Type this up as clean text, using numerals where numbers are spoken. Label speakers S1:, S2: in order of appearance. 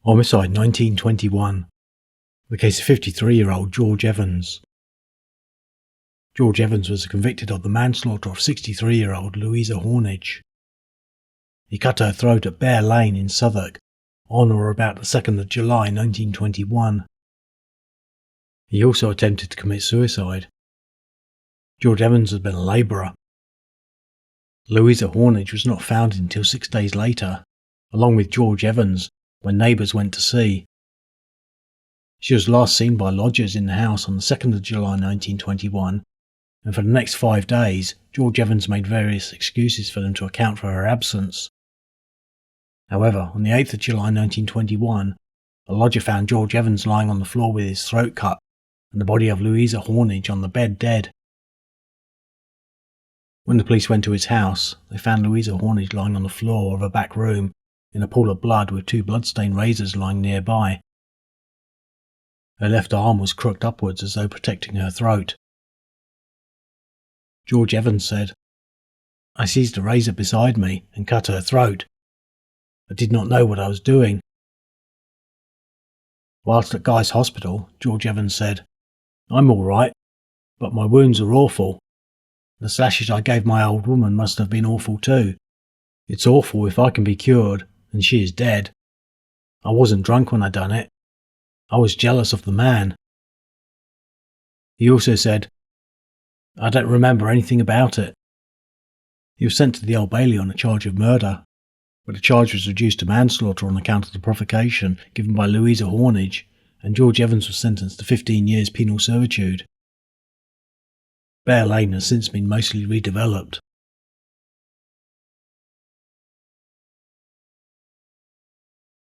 S1: Homicide 1921. The case of 53-year-old George Evans. George Evans was convicted of the manslaughter of 63-year-old Louisa Hornage. He cut her throat at Bear Lane in Southwark on or about the 2nd of July 1921. He also attempted to commit suicide. George Evans had been a labourer. Louisa Hornage was not found until 6 days later, along with George Evans, when neighbours went to see. She was last seen by lodgers in the house on the 2nd of July 1921, and for the next 5 days, George Evans made various excuses for them to account for her absence. However, on the 8th of July 1921, a lodger found George Evans lying on the floor with his throat cut and the body of Louisa Hornage on the bed dead. When the police went to his house, they found Louisa Hornage lying on the floor of a back room in a pool of blood with 2 blood-stained razors lying nearby. Her left arm was crooked upwards as though protecting her throat. George Evans said, "I seized a razor beside me and cut her throat. I did not know what I was doing." Whilst at Guy's Hospital, George Evans said, "I'm all right, but my wounds are awful. The slashes I gave my old woman must have been awful too. It's awful if I can be cured, and she is dead. I wasn't drunk when I done it. I was jealous of the man." He also said, "I don't remember anything about it." He was sent to the Old Bailey on a charge of murder, but the charge was reduced to manslaughter on account of the provocation given by Louisa Hornage, and George Evans was sentenced to 15 years penal servitude. Bear Lane has since been mostly redeveloped.